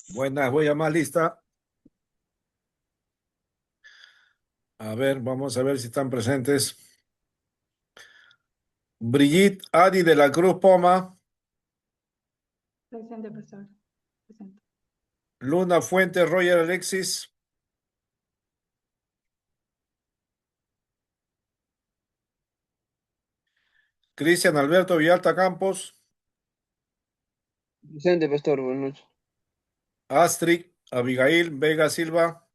Buenas, voy a más lista. A ver, vamos a ver si están presentes. Brigitte Adi de la Cruz Poma, Presente, pastor. Presente. Luna Fuente Roger Alexis, Cristian Alberto Villalta Campos, Presente, pastor, buenas noches. Astrid Abigail Vega Silva,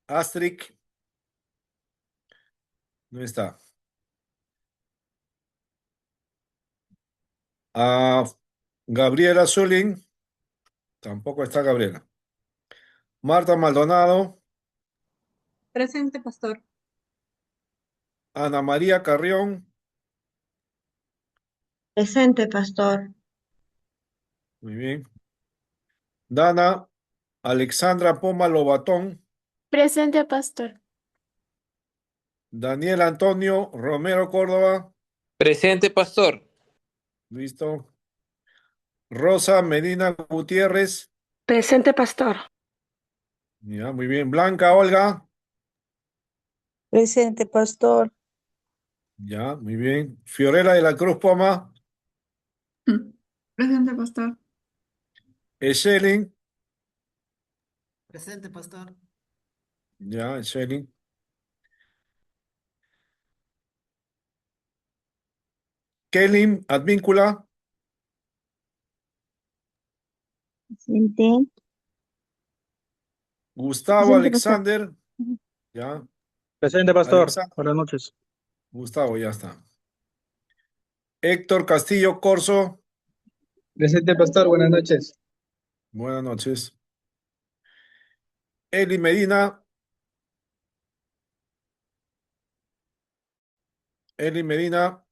Astrid, no está. Ah, Gabriela Zulin, tampoco está Gabriela. Marta Maldonado, Presente, pastor. Ana María Carrión, Presente, pastor. muy bien. Dana Alexandra Poma Lobatón, Presente, pastor. Daniel Antonio Romero Córdoba, Presente, pastor. listo. Rosa Medina Gutiérrez, Presente, pastor. ya, muy bien. Blanca Olga, Presente, pastor. ya, muy bien. Fiorella de la Cruz Poma, Presente, pastor. Eshelin, Presente, pastor. ya, Eshelin. Kelly Advíncula, Presente. Gustavo Presente, pastor. Alexander, ya, Presente, pastor. Alexander, Buenas noches. Gustavo, ya está. Héctor Castillo Corso, Presente, pastor, buenas noches. buenas noches. Eli Medina, Eli Medina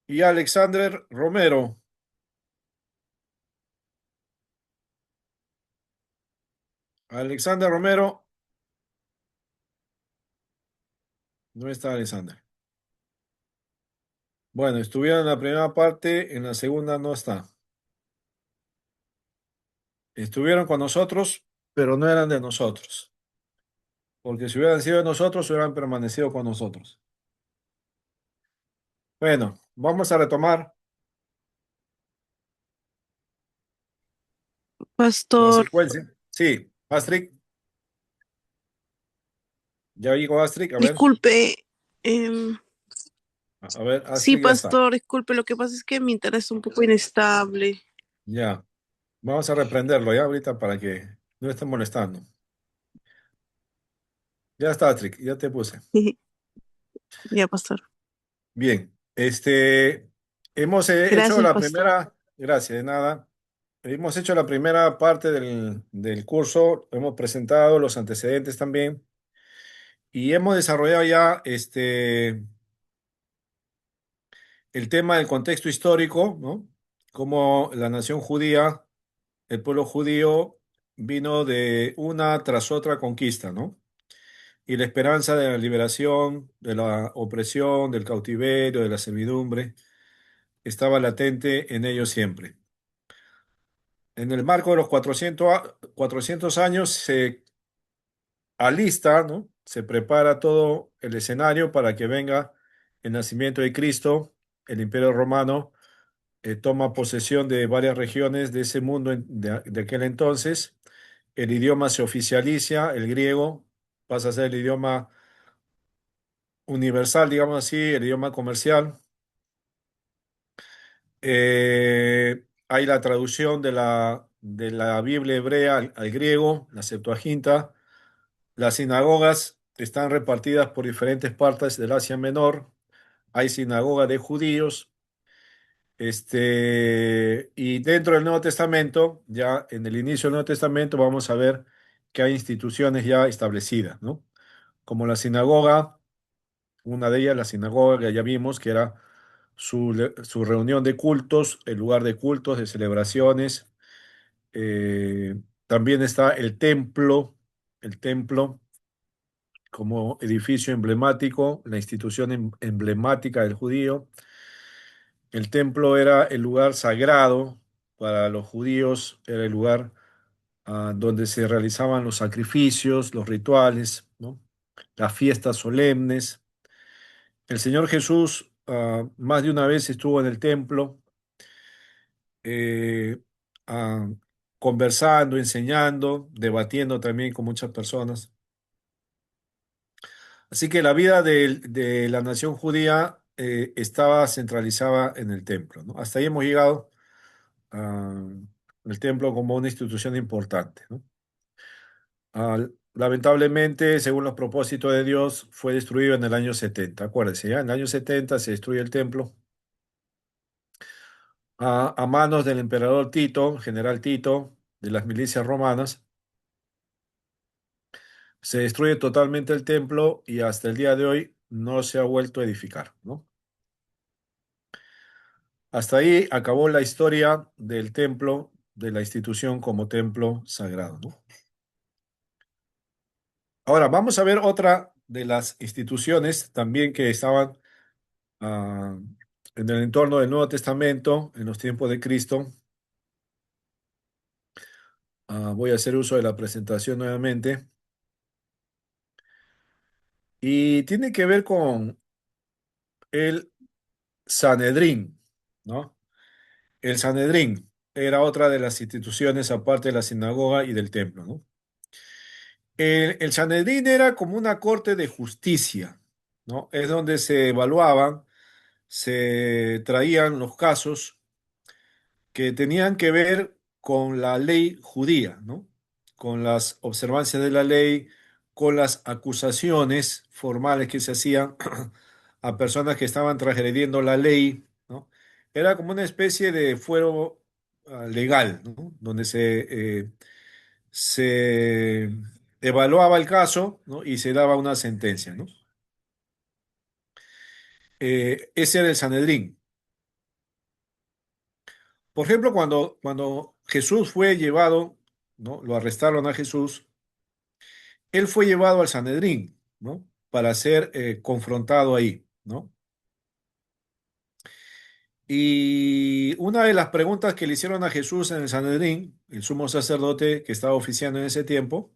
y Alexander Romero. Alexander Romero, no está Alexander. Bueno, estuvieron en la primera parte, en la segunda no está. Estuvieron con nosotros, pero no eran de nosotros. Porque si hubieran sido de nosotros, hubieran permanecido con nosotros. Bueno, vamos a retomar la Pastor, secuencia. Sí, Astrid, ya llegó Astrid, a ver. disculpe. A ver, Sí, Astrid ya está. pastor, disculpe. Lo que pasa es que mi internet es un poco inestable. Ya, vamos a reprenderlo ya ahorita para que no esté molestando. Ya está, Astrid, ya te puse. Ya, pastor. Bien, hemos hecho Gracias, la pastor. primera, gracias, de nada. Hemos hecho la primera parte del curso, hemos presentado los antecedentes también y hemos desarrollado ya el tema del contexto histórico, ¿no? Cómo la nación judía, el pueblo judío vino de una tras otra conquista, ¿no? Y la esperanza de la liberación, de la opresión, del cautiverio, de la servidumbre, estaba latente en ellos siempre. En el marco de los 400 años se alista, ¿no? Se prepara todo el escenario para que venga el nacimiento de Cristo, el Imperio Romano toma posesión de varias regiones de ese mundo de aquel entonces, el idioma se oficializa, el griego pasa a ser el idioma universal, digamos así, el idioma comercial. Hay la traducción de la Biblia hebrea al griego, la Septuaginta. Las sinagogas están repartidas por diferentes partes del Asia Menor. Hay sinagoga de judíos. Y dentro del Nuevo Testamento, ya en el inicio del Nuevo Testamento, vamos a ver que hay instituciones ya establecidas, ¿no? Como la sinagoga, una de ellas, la sinagoga que ya vimos, que era su reunión de cultos, el lugar de cultos, de celebraciones. También está el templo como edificio emblemático, la institución emblemática del judío. El templo era el lugar sagrado para los judíos, era el lugar donde se realizaban los sacrificios, los rituales, ¿no? Las fiestas solemnes. El Señor Jesús más de una vez estuvo en el templo eh, ah, conversando, enseñando, debatiendo también con muchas personas. Así que la vida de la nación judía estaba centralizada en el templo, ¿no? Hasta ahí hemos llegado el templo como una institución importante, ¿no? Lamentablemente, según los propósitos de Dios, fue destruido en el año 70. Acuérdense, ya en el año 70 se destruye el templo a manos del emperador Tito, general Tito, de las milicias romanas. Se destruye totalmente el templo y hasta el día de hoy no se ha vuelto a edificar, ¿no? Hasta ahí acabó la historia del templo, de la institución como templo sagrado, ¿no? Ahora vamos a ver otra de las instituciones también que estaban ah, en el entorno del Nuevo Testamento, en los tiempos de Cristo. Voy a hacer uso de la presentación nuevamente. Y tiene que ver con el Sanedrín, ¿no? El Sanedrín era otra de las instituciones aparte de la sinagoga y del templo, ¿no? El Sanedrín era como una corte de justicia, ¿no? Es donde se evaluaban, se traían los casos que tenían que ver con la ley judía, ¿no? Con las observancias de la ley, con las acusaciones formales que se hacían a personas que estaban transgrediendo la ley, ¿no? Era como una especie de fuero legal, ¿no? Donde se evaluaba el caso, ¿no? Y se daba una sentencia, ¿no? Ese era el Sanedrín. Por ejemplo, cuando Jesús fue llevado, ¿no? Lo arrestaron a Jesús, él fue llevado al Sanedrín, ¿no? Para ser confrontado ahí, ¿no? Y una de las preguntas que le hicieron a Jesús en el Sanedrín, el sumo sacerdote que estaba oficiando en ese tiempo,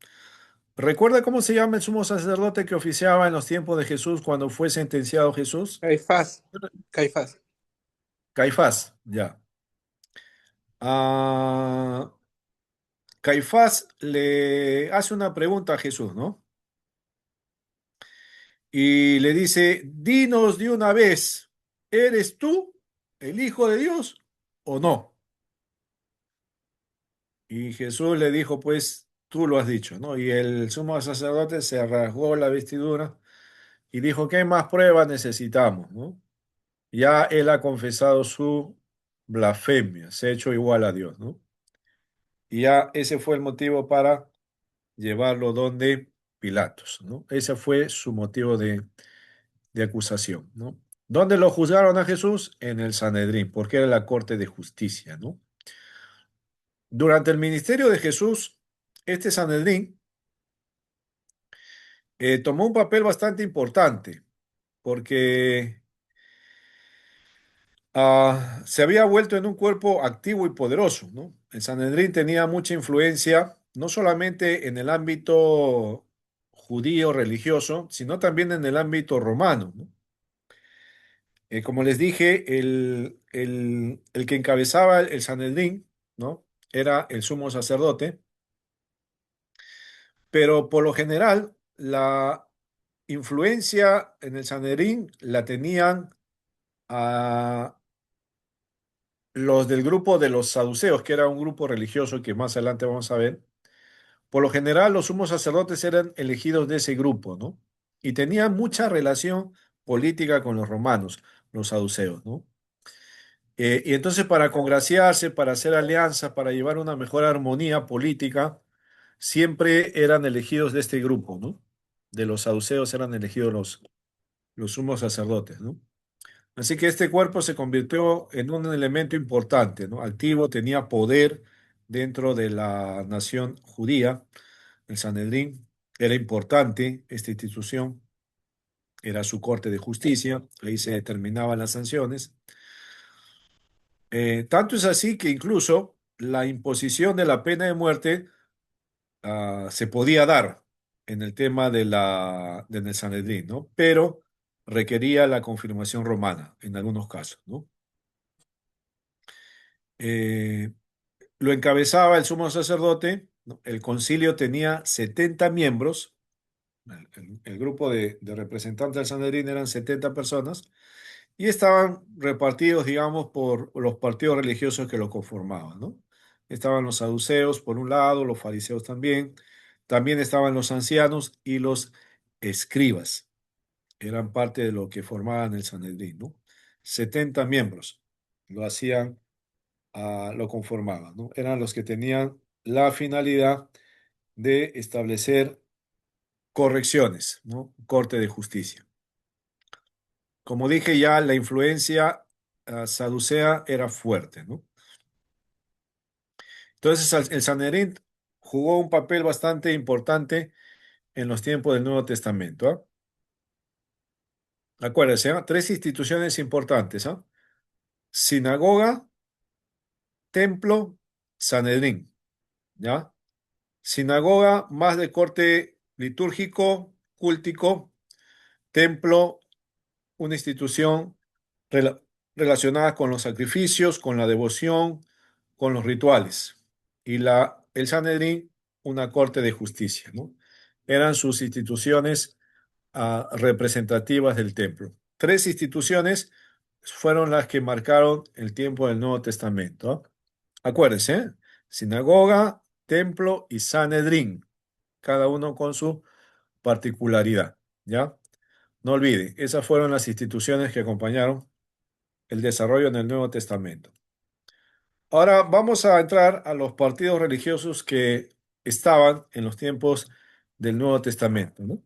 ¿recuerda cómo se llama el sumo sacerdote que oficiaba en los tiempos de Jesús cuando fue sentenciado Jesús? Caifás. Caifás. Caifás, ya. Ah, Caifás le hace una pregunta a Jesús, ¿no? Y le dice, dinos de una vez, ¿eres tú el Hijo de Dios o no? Y Jesús le dijo, pues tú lo has dicho, ¿no? Y el sumo sacerdote se rasgó la vestidura y dijo, ¿qué más pruebas necesitamos, no? Ya él ha confesado su blasfemia, se ha hecho igual a Dios, ¿no? Y ya ese fue el motivo para llevarlo donde Pilatos, ¿no? Ese fue su motivo de acusación, ¿no? ¿Dónde lo juzgaron a Jesús? En el Sanedrín, porque era la corte de justicia, ¿no? Durante el ministerio de Jesús, este Sanedrín tomó un papel bastante importante, porque se había vuelto en un cuerpo activo y poderoso, ¿no? El Sanedrín tenía mucha influencia, no solamente en el ámbito judío religioso, sino también en el ámbito romano, ¿no? Como les dije, el que encabezaba el Sanedrín, ¿no? Era el sumo sacerdote, pero por lo general la influencia en el Sanedrín la tenían a los del grupo de los saduceos, que era un grupo religioso que más adelante vamos a ver. Por lo general, los sumos sacerdotes eran elegidos de ese grupo, ¿no? Y tenían mucha relación política con los romanos, los saduceos, ¿no? Y entonces para congraciarse, para hacer alianzas, para llevar una mejor armonía política, siempre eran elegidos de este grupo, ¿no? De los saduceos eran elegidos los sumos sacerdotes, ¿no? Así que este cuerpo se convirtió en un elemento importante, ¿no? Activo, tenía poder dentro de la nación judía. El Sanedrín era importante, esta institución era su corte de justicia, ahí se determinaban las sanciones. Tanto es así que incluso la imposición de la pena de muerte se podía dar en el tema del Sanedrín, ¿no? Pero requería la confirmación romana en algunos casos, ¿no? Eh, lo encabezaba el sumo sacerdote, ¿no? El concilio tenía 70 miembros, el grupo de representantes del Sanedrín eran 70 personas, y estaban repartidos, digamos, por los partidos religiosos que lo conformaban, ¿no? Estaban los saduceos por un lado, los fariseos también, también estaban los ancianos y los escribas, eran parte de lo que formaban el Sanedrín, ¿no? 70 miembros lo hacían, lo conformaban, ¿no? Eran los que tenían la finalidad de establecer correcciones, ¿no? Corte de justicia. Como dije ya, la influencia saducea era fuerte, ¿no? Entonces el Sanedrín jugó un papel bastante importante en los tiempos del Nuevo Testamento, ¿ah? Acuérdense, ¿ah? Tres instituciones importantes, ¿ah? Sinagoga, templo, Sanedrín, ¿ya? Sinagoga más de corte litúrgico, cúltico, templo, una institución rela- relacionada con los sacrificios, con la devoción, con los rituales. Y el Sanedrín, una corte de justicia, ¿no? Eran sus instituciones representativas del templo. Tres instituciones fueron las que marcaron el tiempo del Nuevo Testamento, ¿ah? Acuérdense, ¿eh? Sinagoga, templo y Sanedrín, cada uno con su particularidad, ¿ya? No olvide, esas fueron las instituciones que acompañaron el desarrollo en el Nuevo Testamento. Ahora vamos a entrar a los partidos religiosos que estaban en los tiempos del Nuevo Testamento, ¿no?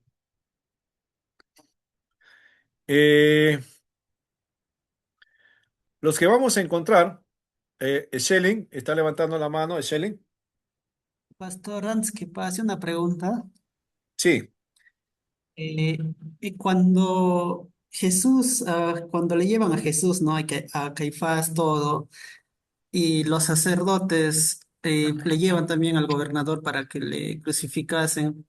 Eh, los que vamos a encontrar, Schelling está levantando la mano, Schelling. Pastor, antes que pase una pregunta. Sí, Eh, cuando Jesús, cuando le llevan a Jesús, ¿no? A Caifás, todo, y los sacerdotes le llevan también al gobernador para que le crucificasen.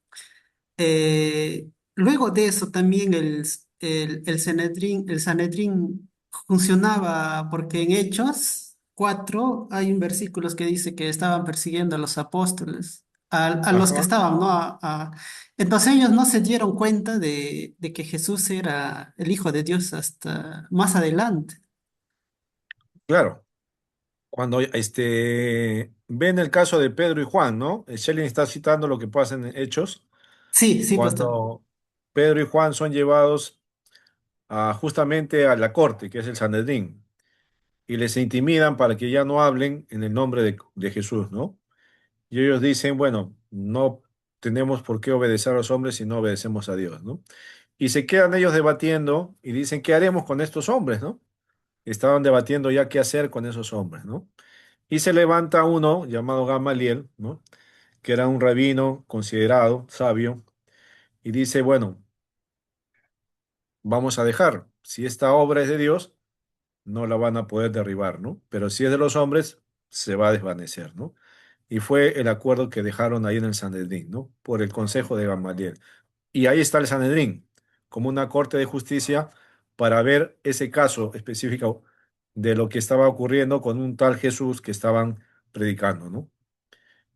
Luego de eso también el Sanedrín funcionaba porque en Hechos 4 hay un versículo que dice que estaban persiguiendo a los apóstoles, a los que ajá, estaban, ¿no? Entonces ellos no se dieron cuenta de que Jesús era el Hijo de Dios hasta más adelante. claro. Cuando ven el caso de Pedro y Juan, ¿no? Schelling está citando lo que pasa en Hechos, Sí, sí, pastor. cuando Pedro y Juan son llevados justamente a la corte, que es el Sanedrín, y les intimidan para que ya no hablen en el nombre de Jesús, ¿no? Y ellos dicen, bueno, no tenemos por qué obedecer a los hombres si no obedecemos a Dios, ¿no? Y se quedan ellos debatiendo y dicen, ¿qué haremos con estos hombres, no? Estaban debatiendo ya qué hacer con esos hombres, ¿no? Y se levanta uno llamado Gamaliel, ¿no? Que era un rabino considerado sabio, y dice, bueno, vamos a dejar, si esta obra es de Dios, no la van a poder derribar, ¿no? Pero si es de los hombres, se va a desvanecer, ¿no? Y fue el acuerdo que dejaron ahí en el Sanedrín, ¿no? Por el consejo de Gamaliel. Y ahí está el Sanedrín, como una corte de justicia para ver ese caso específico de lo que estaba ocurriendo con un tal Jesús que estaban predicando, ¿no?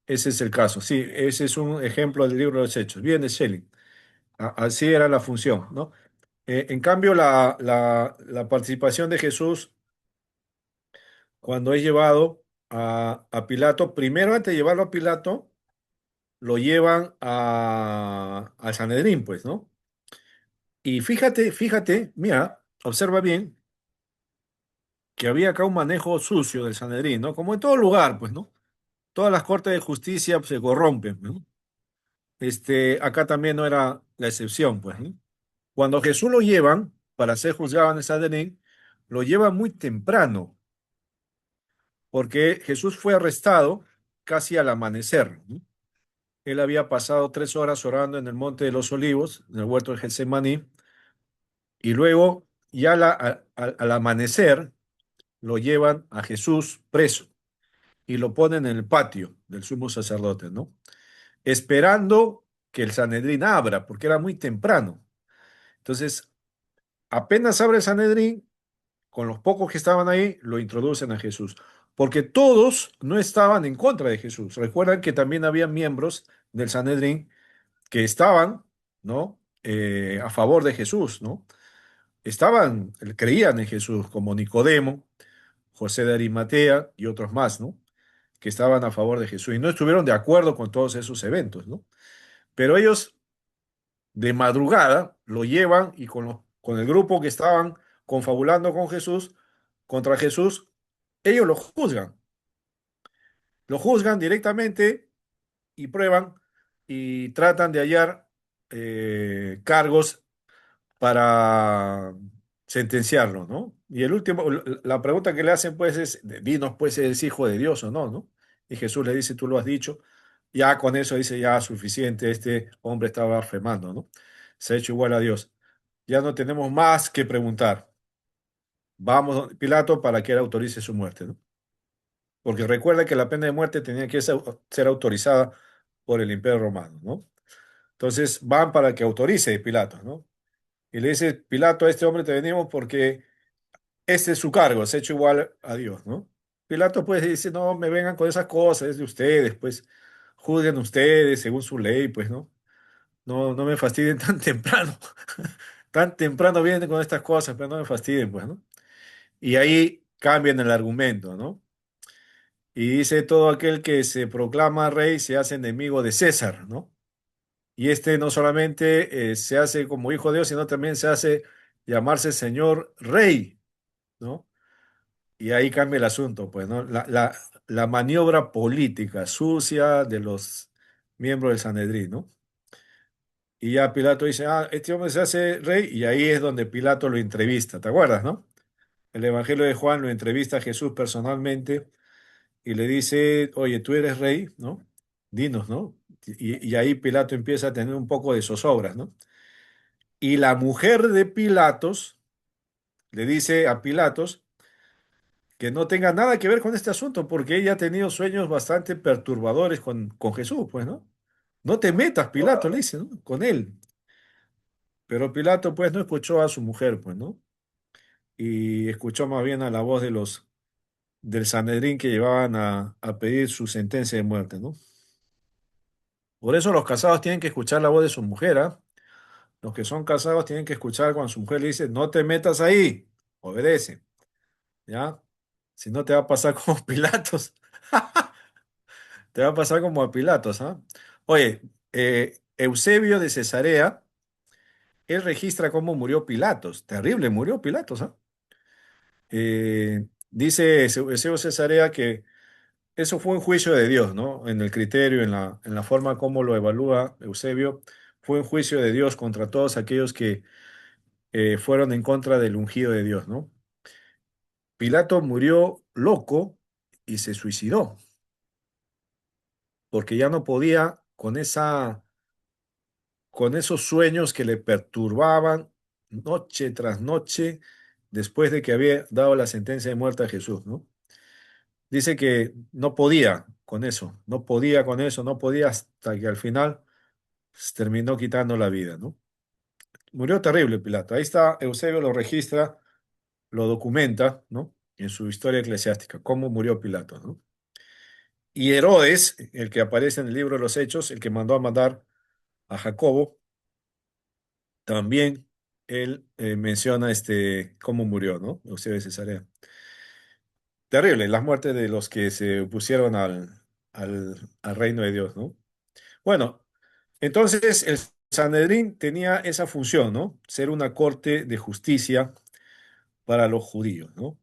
Ese es el caso. Sí, ese es un ejemplo del libro de los Hechos. Bien, Schelling. Así era la función, ¿no? En cambio, la participación de Jesús cuando es llevado a Pilato, primero antes de llevarlo a Pilato, lo llevan al Sanedrín, pues, ¿no? Y fíjate, mira, observa bien que había acá un manejo sucio del Sanedrín, ¿no? Como en todo lugar, pues, ¿no? Todas las cortes de justicia pues, se corrompen, ¿no? Acá también no era la excepción, pues, ¿no? Cuando Jesús lo llevan para ser juzgado en el Sanedrín, lo llevan muy temprano, porque Jesús fue arrestado casi al amanecer, ¿no? Él había pasado 3 horas orando en el Monte de los Olivos, en el huerto de Getsemaní, y luego, ya al amanecer, lo llevan a Jesús preso y lo ponen en el patio del sumo sacerdote, ¿no? Esperando que el Sanedrín abra, porque era muy temprano. Entonces, apenas abre el Sanedrín, con los pocos que estaban ahí, lo introducen a Jesús. Porque todos no estaban en contra de Jesús. Recuerdan que también había miembros del Sanedrín que estaban, ¿no? A favor de Jesús, ¿no? Estaban, creían en Jesús, como Nicodemo, José de Arimatea y otros más, ¿no? Que estaban a favor de Jesús y no estuvieron de acuerdo con todos esos eventos, ¿no? Pero ellos de madrugada lo llevan y con el grupo que estaban confabulando con Jesús, contra Jesús, ellos lo juzgan directamente y prueban y tratan de hallar cargos para sentenciarlo, ¿no? Y el último, la pregunta que le hacen pues es, dinos pues si eres hijo de Dios o no, ¿no? Y Jesús le dice, tú lo has dicho, ya con eso dice, ya suficiente, este hombre estaba blasfemando, ¿no? Se ha hecho igual a Dios. Ya no tenemos más que preguntar. Vamos, a Pilato, para que él autorice su muerte, ¿no? Porque recuerda que la pena de muerte tenía que ser autorizada por el Imperio Romano, ¿no? Entonces van para que autorice Pilato, ¿no? Y le dice, Pilato, a este hombre te venimos porque este es su cargo, se ha hecho igual a Dios, ¿no? Pilato pues dice, no me vengan con esas cosas, es de ustedes, pues juzguen ustedes según su ley, pues, ¿no? No, no me fastidien tan temprano. Tan temprano vienen con estas cosas, pero no me fastidien, pues, ¿no? Y ahí cambian el argumento, ¿no? Y dice, todo aquel que se proclama rey se hace enemigo de César, ¿no? Y este no solamente se hace como hijo de Dios, sino también se hace llamarse Señor Rey, ¿no? Y ahí cambia el asunto, pues, ¿no? La maniobra política sucia de los miembros del Sanedrín, ¿no? Y ya Pilato dice, ah, este hombre se hace rey, y ahí es donde Pilato lo entrevista, ¿te acuerdas, no? El Evangelio de Juan lo entrevista a Jesús personalmente y le dice, oye, tú eres rey, ¿no? Dinos, ¿no? Y ahí Pilato empieza a tener un poco de zozobras, ¿no? Y la mujer de Pilatos le dice a Pilatos que no tenga nada que ver con este asunto, porque ella ha tenido sueños bastante perturbadores con Jesús, pues, ¿no? No te metas, Pilato, le dice, ¿no? Con él. Pero Pilato, pues, no escuchó a su mujer, pues, ¿no? Y escuchó más bien a la voz de del Sanedrín que llevaban a pedir su sentencia de muerte, ¿no? Por eso los casados tienen que escuchar la voz de su mujer, ¿ah? Los que son casados tienen que escuchar cuando su mujer le dice, no te metas ahí, obedece, ¿ya? Si no te va a pasar como Pilatos, te va a pasar como a Pilatos, ¿ah? Oye, Eusebio de Cesarea, él registra cómo murió Pilatos, terrible, murió Pilatos, ¿ah? Dice Eusebio de Cesarea que eso fue un juicio de Dios, ¿no? En el criterio, en la forma como lo evalúa Eusebio, fue un juicio de Dios contra todos aquellos que fueron en contra del ungido de Dios, ¿no? Pilato murió loco y se suicidó, porque ya no podía con esos sueños que le perturbaban noche tras noche después de que había dado la sentencia de muerte a Jesús, ¿no? Dice que no podía con eso, no podía con eso, no podía hasta que al final pues, terminó quitando la vida, ¿no? Murió terrible Pilato. Ahí está, Eusebio lo registra, lo documenta, ¿no? En su historia eclesiástica, cómo murió Pilato, ¿no? Y Herodes, el que aparece en el libro de los Hechos, el que mandó a matar a Jacobo, también él menciona cómo murió, ¿no? Eusebio de Cesarea. Terrible, las muertes de los que se opusieron al reino de Dios, ¿no? Bueno, entonces el Sanedrín tenía esa función, ¿no? Ser una corte de justicia para los judíos, ¿no?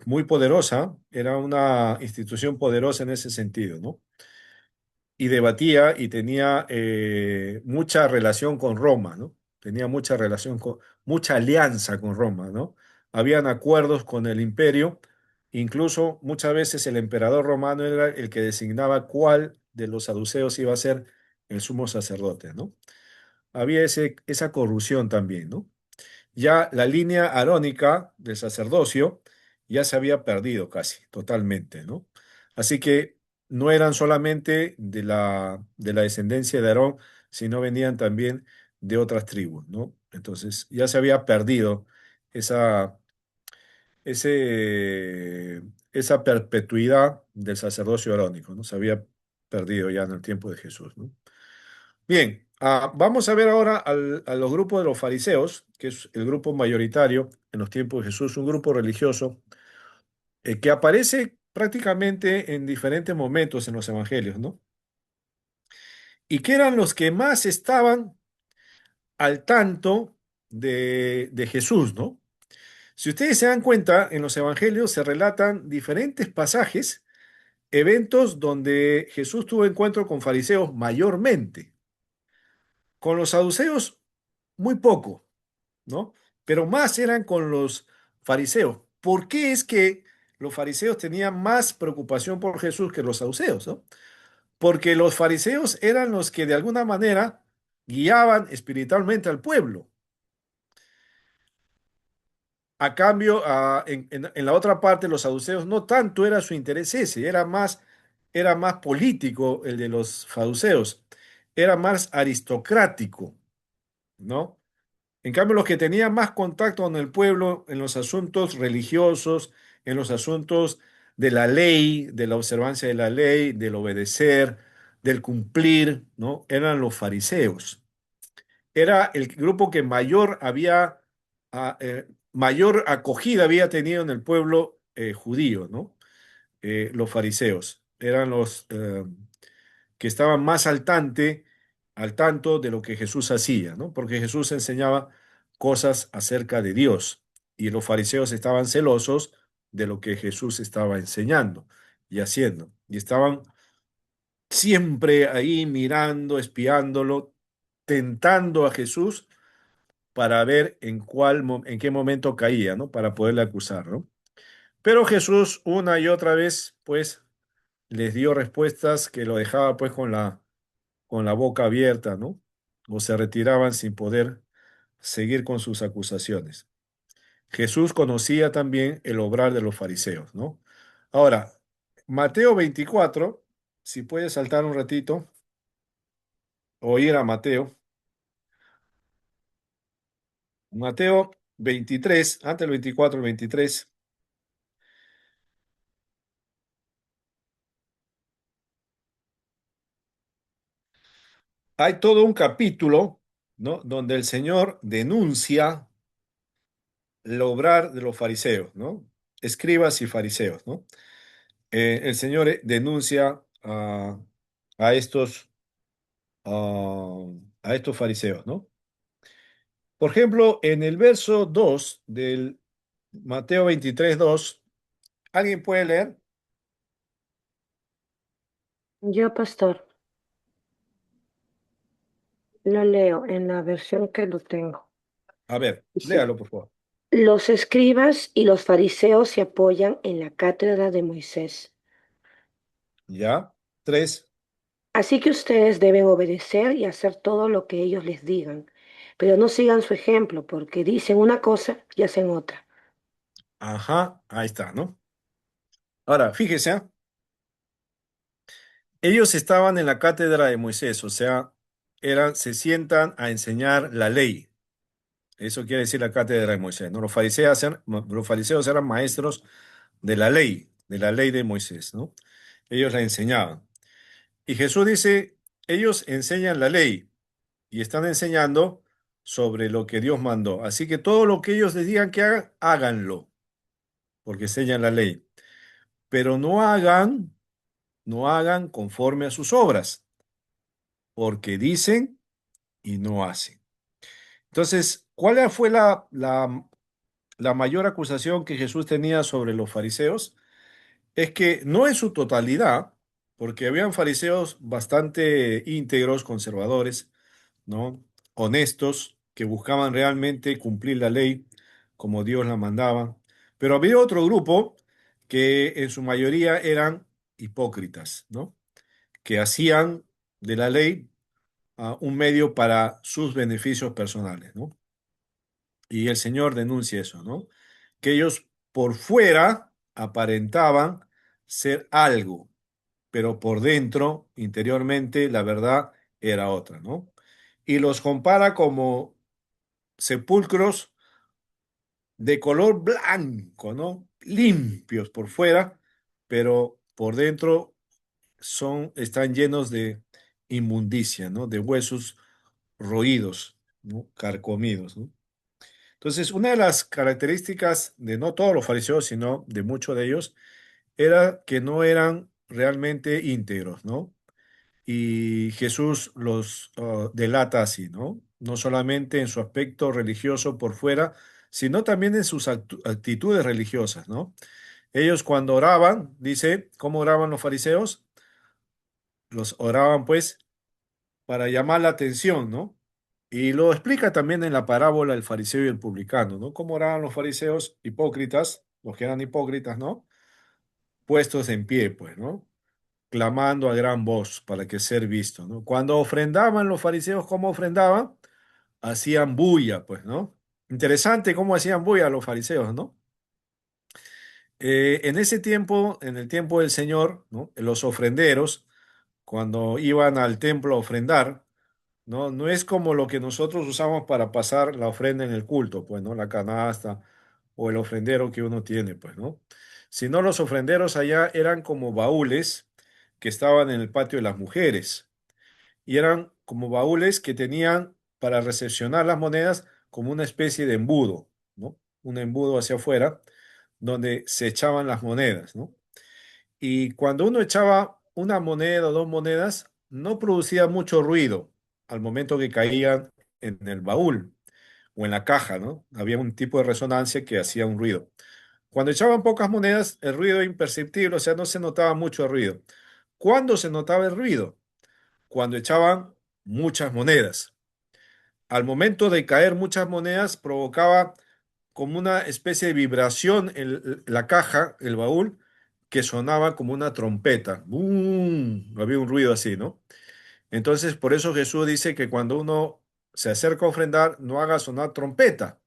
Muy poderosa, era una institución poderosa en ese sentido, ¿no? Y debatía y tenía mucha relación con Roma, ¿no? Tenía mucha relación mucha alianza con Roma, ¿no? Habían acuerdos con el imperio, incluso muchas veces el emperador romano era el que designaba cuál de los saduceos iba a ser el sumo sacerdote, ¿no? Había esa corrupción también, ¿no? Ya la línea arónica del sacerdocio ya se había perdido casi totalmente, ¿no? Así que no eran solamente de la descendencia de Aarón, sino venían también de otras tribus, ¿no? Entonces ya se había perdido esa, ese, esa perpetuidad del sacerdocio arónico, ¿no? Se había perdido ya en el tiempo de Jesús, ¿no? Bien, vamos a ver ahora a los grupos de los fariseos, que es el grupo mayoritario en los tiempos de Jesús, un grupo religioso que aparece prácticamente en diferentes momentos en los evangelios, ¿no? Y que eran los que más estaban al tanto de Jesús, ¿no? Si ustedes se dan cuenta, en los evangelios se relatan diferentes pasajes, eventos donde Jesús tuvo encuentro con fariseos mayormente, con los saduceos muy poco, ¿no? Pero más eran con los fariseos. ¿Por qué es que los fariseos tenían más preocupación por Jesús que los saduceos, ¿no? Porque los fariseos eran los que de alguna manera guiaban espiritualmente al pueblo. A cambio, en la otra parte, los saduceos no tanto era su interés ese, era más político el de los saduceos, era más aristocrático, ¿no? En cambio, los que tenían más contacto con el pueblo en los asuntos religiosos, en los asuntos de la ley, de la observancia de la ley, del obedecer, del cumplir, ¿no? Eran los fariseos. Era el grupo que mayor acogida había tenido en el pueblo judío, ¿no? Los fariseos eran los que estaban más al tanto de lo que Jesús hacía, ¿no? Porque Jesús enseñaba cosas acerca de Dios y los fariseos estaban celosos de lo que Jesús estaba enseñando y haciendo. Y estaban siempre ahí mirando, espiándolo, tentando a Jesús para ver en qué momento caía, ¿no? Para poderle acusar, ¿no? Pero Jesús una y otra vez, pues, les dio respuestas que lo dejaba, pues, con la boca abierta, ¿no? O se retiraban sin poder seguir con sus acusaciones. Jesús conocía también el obrar de los fariseos, ¿no? Ahora, Mateo 24, si puedes saltar un ratito, o ir a Mateo 23, antes del 24, el 23. Hay todo un capítulo, ¿no? Donde el Señor denuncia el obrar de los fariseos, ¿no? Escribas y fariseos, ¿no? El Señor denuncia a estos, a, a estos fariseos, ¿no? Por ejemplo, en el verso 2 del Mateo 23, 2, ¿alguien puede leer? Yo, pastor, lo leo en la versión que lo tengo. A ver, Dice, léalo, por favor. los escribas y los fariseos se apoyan en la cátedra de Moisés. Ya. 3. Así que ustedes deben obedecer y hacer todo lo que ellos les digan, pero no sigan su ejemplo, porque dicen una cosa y hacen otra. Ajá, ahí está, ¿no? Ahora, fíjese, ellos estaban en la cátedra de Moisés, o sea, se sientan a enseñar la ley. Eso quiere decir la cátedra de Moisés, ¿no? Los fariseos eran maestros de la ley de Moisés, ¿no? Ellos la enseñaban. Y Jesús dice, ellos enseñan la ley y están enseñando sobre lo que Dios mandó. Así que todo lo que ellos les digan que hagan, háganlo, porque enseñan la ley. Pero no hagan conforme a sus obras, porque dicen y no hacen. Entonces, ¿cuál fue la mayor acusación que Jesús tenía sobre los fariseos? Es que no en su totalidad, porque habían fariseos bastante íntegros, conservadores, ¿no? Honestos, que buscaban realmente cumplir la ley como Dios la mandaba. Pero había otro grupo que en su mayoría eran hipócritas, ¿no? Que hacían de la ley un medio para sus beneficios personales, ¿no? Y el Señor denuncia eso, ¿no? Que ellos por fuera aparentaban ser algo, pero por dentro, interiormente, la verdad era otra, ¿no? Y los compara como sepulcros de color blanco, ¿no? Limpios por fuera, pero por dentro están llenos de inmundicia, ¿no? De huesos roídos, ¿no? Carcomidos, ¿no? Entonces, una de las características de no todos los fariseos, sino de muchos de ellos, era que no eran realmente íntegros, ¿no? Y Jesús los delata así, ¿no? No solamente en su aspecto religioso por fuera, sino también en sus actitudes religiosas, ¿no? Ellos cuando oraban, dice, ¿cómo oraban los fariseos? Los oraban pues para llamar la atención, ¿no? Y lo explica también en la parábola del fariseo y el publicano, ¿no? Cómo oraban los fariseos hipócritas, los que eran hipócritas, ¿no? Puestos en pie, pues, ¿no? Clamando a gran voz para que ser visto, ¿no? Cuando ofrendaban los fariseos, ¿cómo ofrendaban? Hacían bulla, pues, ¿no? Interesante cómo hacían bulla los fariseos, ¿no? En ese tiempo, en el tiempo del Señor, ¿no? Los ofrenderos, cuando iban al templo a ofrendar, ¿no? No es como lo que nosotros usamos para pasar la ofrenda en el culto, pues, ¿no? La canasta o el ofrendero que uno tiene, pues, ¿no? Sino los ofrenderos allá eran como baúles que estaban en el patio de las mujeres y eran como baúles que tenían para recepcionar las monedas como una especie de embudo, ¿no? Un embudo hacia afuera donde se echaban las monedas, ¿no? Y cuando uno echaba una moneda o dos monedas, no producía mucho ruido al momento que caían en el baúl o en la caja, ¿no? Había un tipo de resonancia que hacía un ruido. Cuando echaban pocas monedas, el ruido era imperceptible, o sea, no se notaba mucho el ruido. ¿Cuándo se notaba el ruido? Cuando echaban muchas monedas. Al momento de caer muchas monedas, provocaba como una especie de vibración en la caja, el baúl, que sonaba como una trompeta. ¡Bum! Había un ruido así, ¿no? Entonces, por eso Jesús dice que cuando uno se acerca a ofrendar, no haga sonar trompeta.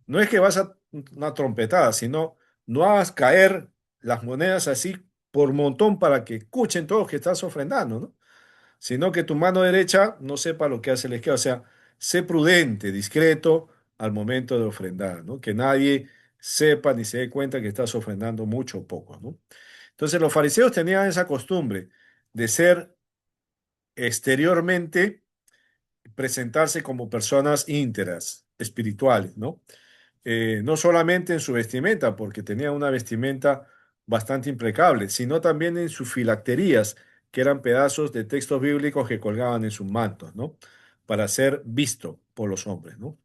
No es que vas a una trompetada, sino no hagas caer las monedas así por montón para que escuchen todos que estás ofrendando, ¿no? Sino que tu mano derecha no sepa lo que hace la izquierda. O sea, sé prudente, discreto al momento de ofrendar, ¿no? Que nadie sepa ni se dé cuenta que estás ofrendando mucho o poco, ¿no? Entonces los fariseos tenían esa costumbre de ser exteriormente, presentarse como personas íntegras, espirituales, ¿no? No solamente en su vestimenta, porque tenía una vestimenta bastante impecable, sino también en sus filacterías, que eran pedazos de textos bíblicos que colgaban en sus mantos, ¿no? Para ser visto por los hombres, ¿no?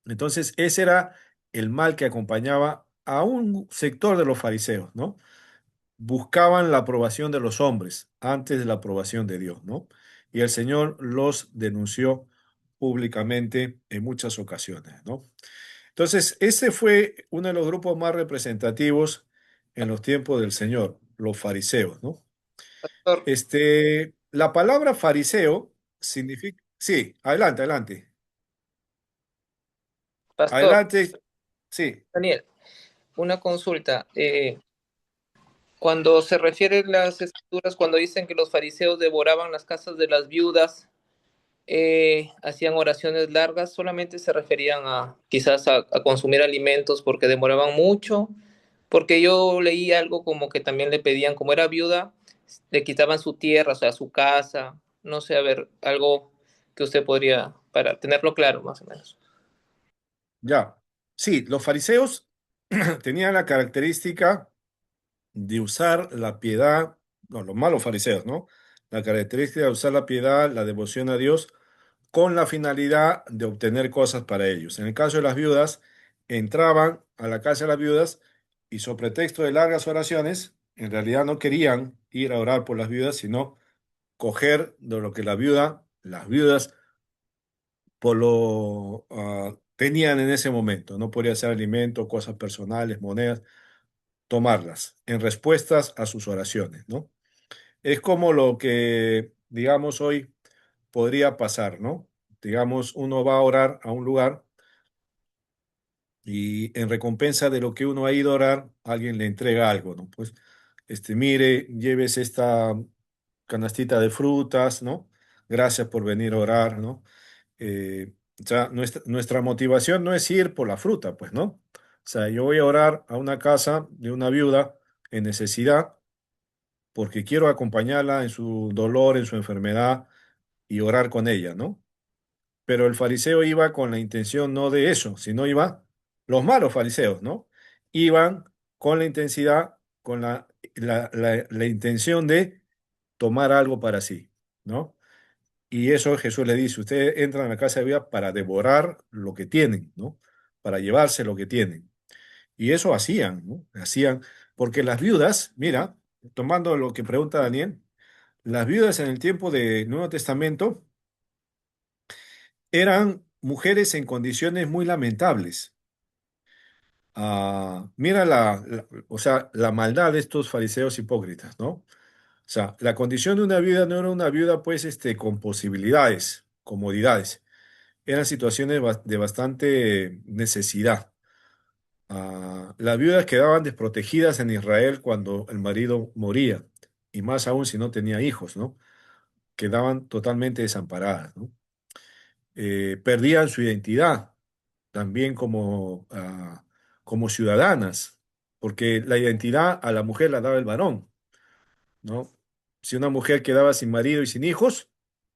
Entonces, ese era el mal que acompañaba a un sector de los fariseos, ¿no? Buscaban la aprobación de los hombres antes de la aprobación de Dios, ¿no? Y el Señor los denunció públicamente en muchas ocasiones, ¿no? Entonces, ese fue uno de los grupos más representativos en los tiempos del Señor, los fariseos, ¿no? Pastor, La palabra fariseo significa... Sí, adelante, adelante. Pastor, Adelante, sí. Daniel, una consulta. Cuando se refieren las escrituras, cuando dicen que los fariseos devoraban las casas de las viudas, hacían oraciones largas, solamente se referían a quizás a consumir alimentos porque demoraban mucho, porque yo leí algo como que también le pedían, como era viuda, le quitaban su tierra, o sea, su casa, no sé, a ver, algo que usted podría, para tenerlo claro más o menos. Ya. Sí, los fariseos tenían la característica de usar la piedad, no, los malos fariseos, ¿no? La característica de usar la piedad, la devoción a Dios, con la finalidad de obtener cosas para ellos. En el caso de las viudas, entraban a la casa de las viudas y sobre pretexto de largas oraciones, en realidad no querían ir a orar por las viudas, sino coger de lo que las viudas tenían en ese momento. No podía ser alimento, cosas personales, monedas, tomarlas en respuestas a sus oraciones, ¿no? Es como lo que, digamos, hoy podría pasar, ¿no? Digamos, uno va a orar a un lugar y en recompensa de lo que uno ha ido a orar, alguien le entrega algo, ¿no? Pues, mire, lleves esta canastita de frutas, ¿no? Gracias por venir a orar, ¿no? O sea, nuestra motivación no es ir por la fruta, pues, ¿no? O sea, yo voy a orar a una casa de una viuda en necesidad porque quiero acompañarla en su dolor, en su enfermedad y orar con ella, ¿no? Pero el fariseo iba con la intención no de eso, sino iba, los malos fariseos, ¿no? Iban con la intensidad, con la intención de tomar algo para sí, ¿no? Y eso Jesús le dice, ustedes entran a la casa de vida para devorar lo que tienen, ¿no? Para llevarse lo que tienen. Y eso hacían, ¿no? Hacían, porque las viudas, mira, tomando lo que pregunta Daniel, las viudas en el tiempo del Nuevo Testamento eran mujeres en condiciones muy lamentables. Mira o sea, la maldad de estos fariseos hipócritas, ¿no? O sea, la condición de una viuda no era una viuda, pues, con posibilidades, comodidades. Eran situaciones de bastante necesidad. Las viudas quedaban desprotegidas en Israel cuando el marido moría, y más aún si no tenía hijos, ¿no? Quedaban totalmente desamparadas, ¿no? Perdían su identidad también como ciudadanas, porque la identidad a la mujer la daba el varón, ¿no? Si una mujer quedaba sin marido y sin hijos,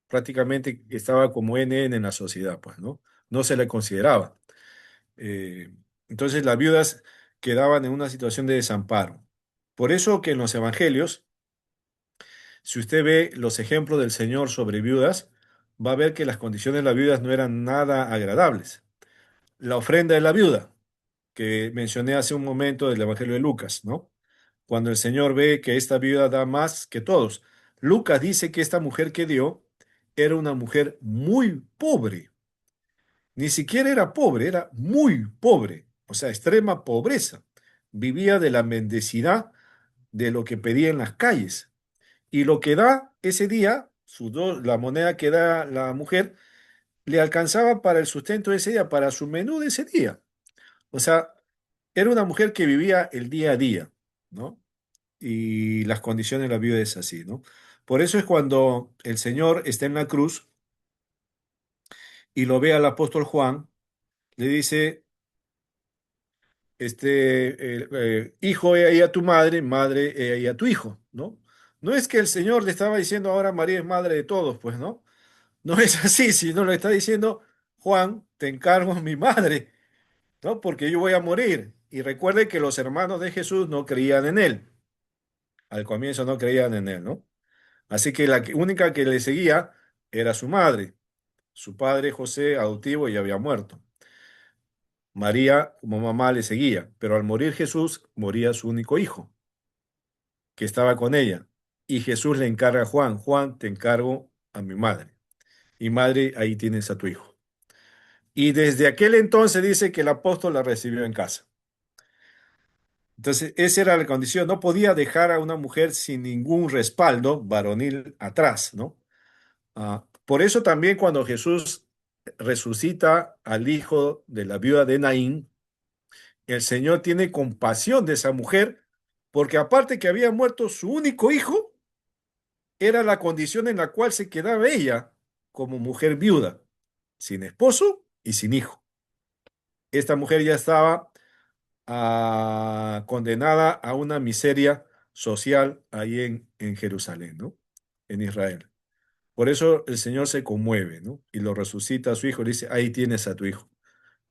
prácticamente estaba como NN en la sociedad, pues, ¿no? No se le consideraba. Eh, entonces las viudas quedaban en una situación de desamparo. Por eso que en los evangelios, si usted ve los ejemplos del Señor sobre viudas, va a ver que las condiciones de las viudas no eran nada agradables. La ofrenda de la viuda, que mencioné hace un momento del Evangelio de Lucas, ¿no? Cuando el Señor ve que esta viuda da más que todos. Lucas dice que esta mujer que dio era una mujer muy pobre. Ni siquiera era pobre, era muy pobre, o sea, extrema pobreza. Vivía de la mendicidad de lo que pedía en las calles. Y lo que da ese día, la moneda que da la mujer, le alcanzaba para el sustento de ese día, para su menú de ese día. O sea, era una mujer que vivía el día a día, ¿no? Y las condiciones de la vida es así, ¿no? Por eso es cuando el Señor está en la cruz y lo ve al apóstol Juan, le dice, hijo, he ahí a tu madre, madre, he ahí a tu hijo, ¿no? No es que el Señor le estaba diciendo ahora María es madre de todos, pues, ¿no? No es así, sino le está diciendo, Juan, te encargo mi madre, ¿no? Porque yo voy a morir. Y recuerde que los hermanos de Jesús no creían en él. Al comienzo no creían en él, ¿no? Así que única que le seguía era su madre. Su padre José, adoptivo, ya había muerto. María, como mamá, le seguía, pero al morir Jesús, moría su único hijo, que estaba con ella. Y Jesús le encarga a Juan, Juan, te encargo a mi madre. Y madre, ahí tienes a tu hijo. Y desde aquel entonces dice que el apóstol la recibió en casa. Entonces, esa era la condición. No podía dejar a una mujer sin ningún respaldo varonil atrás, ¿no? Por eso también cuando Jesús resucita al hijo de la viuda de Naín, el Señor tiene compasión de esa mujer, porque aparte que había muerto su único hijo, era la condición en la cual se quedaba ella como mujer viuda, sin esposo y sin hijo. Esta mujer ya estaba condenada a una miseria social ahí en Jerusalén, ¿no? En Israel. Por eso el Señor se conmueve, ¿no? Y lo resucita a su hijo, le dice, ahí tienes a tu hijo,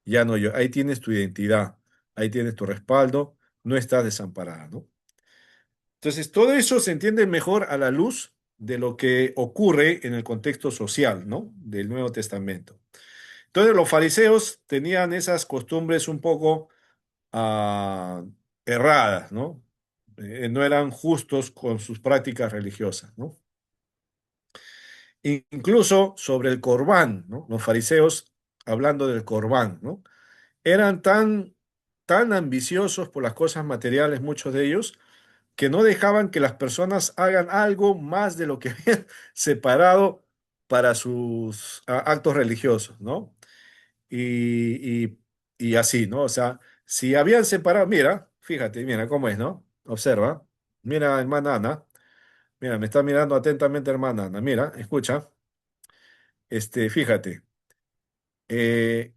ya no yo, ahí tienes tu identidad, ahí tienes tu respaldo, no estás desamparada, ¿no? Entonces, todo eso se entiende mejor a la luz de lo que ocurre en el contexto social, ¿no? Del Nuevo Testamento. Entonces, los fariseos tenían esas costumbres un poco ah, erradas, ¿no? No eran justos con sus prácticas religiosas, ¿no? Incluso sobre el corbán, ¿no? Los fariseos, hablando del corbán, ¿no? Eran tan ambiciosos por las cosas materiales, muchos de ellos, que no dejaban que las personas hagan algo más de lo que habían separado para sus actos religiosos, ¿no? Y, y- y así, ¿no? O sea, si habían separado, mira, fíjate, mira cómo es, ¿no? Observa, mira, hermana Ana, mira, me está mirando atentamente, hermana Ana, mira, escucha, fíjate, eh,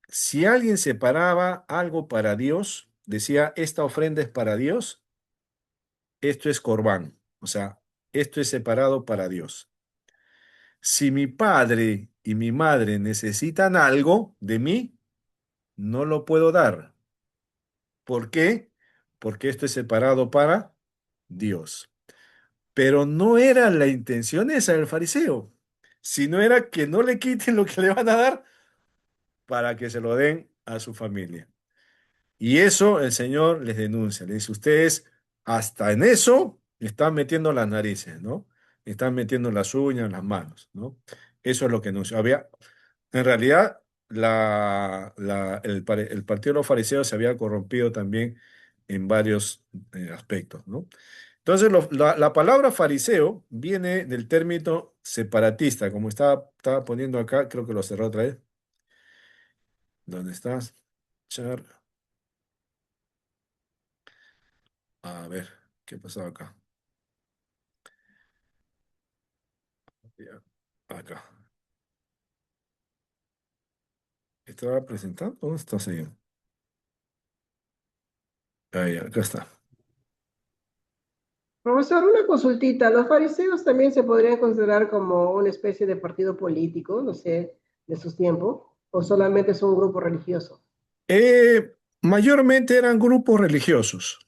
si alguien separaba algo para Dios, decía, esta ofrenda es para Dios, esto es corbán, o sea, esto es separado para Dios. Si mi padre y mi madre necesitan algo de mí, no lo puedo dar. ¿Por qué? Porque esto es separado para Dios. Pero no era la intención esa del fariseo, sino era que no le quiten lo que le van a dar para que se lo den a su familia. Y eso el Señor les denuncia. Le dice, ustedes hasta en eso están metiendo las narices, ¿no? Están metiendo las uñas, las manos, ¿no? Eso es lo que nos había. En realidad, el partido de los fariseos se había corrompido también en varios aspectos, ¿no? Entonces, la palabra fariseo viene del término separatista, como estaba poniendo acá, creo que lo cerró otra vez. ¿Dónde estás? Char. A ver, ¿qué pasó acá? Ya, acá. ¿Estaba presentando? ¿Dónde está, señor? Ahí, acá está. Profesor, una consultita. ¿Los fariseos también se podrían considerar como una especie de partido político, no sé, de sus tiempos? ¿O solamente es un grupo religioso? Mayormente eran grupos religiosos.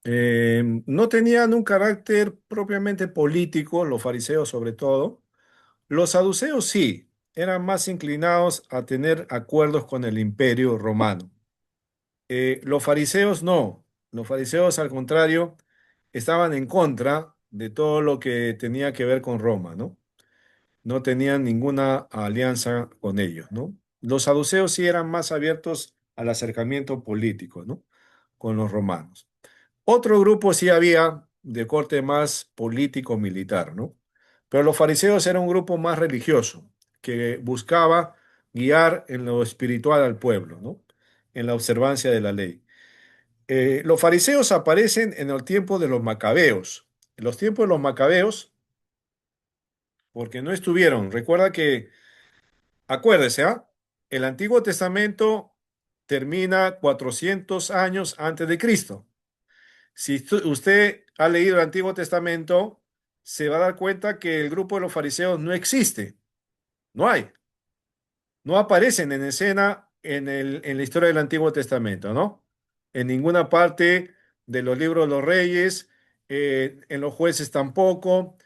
No tenían un carácter propiamente político, los fariseos sobre todo. Los saduceos sí, eran más inclinados a tener acuerdos con el imperio romano. Los fariseos no, los fariseos al contrario estaban en contra de todo lo que tenía que ver con Roma, ¿no? No tenían ninguna alianza con ellos, ¿no? Los saduceos sí eran más abiertos al acercamiento político, ¿no? Con los romanos. Otro grupo sí había de corte más político-militar, ¿no? Pero los fariseos eran un grupo más religioso, que buscaba guiar en lo espiritual al pueblo, ¿no? En la observancia de la ley. Los fariseos aparecen en el tiempo de los macabeos. En los tiempos de los macabeos, porque no estuvieron. Recuerda que, acuérdese, ¿ah? El Antiguo Testamento termina 400 años antes de Cristo. Si usted ha leído el Antiguo Testamento, se va a dar cuenta que el grupo de los fariseos no existe. No hay. No aparecen en escena en la historia del Antiguo Testamento, ¿no? En ninguna parte de los libros de los reyes, en los jueces tampoco,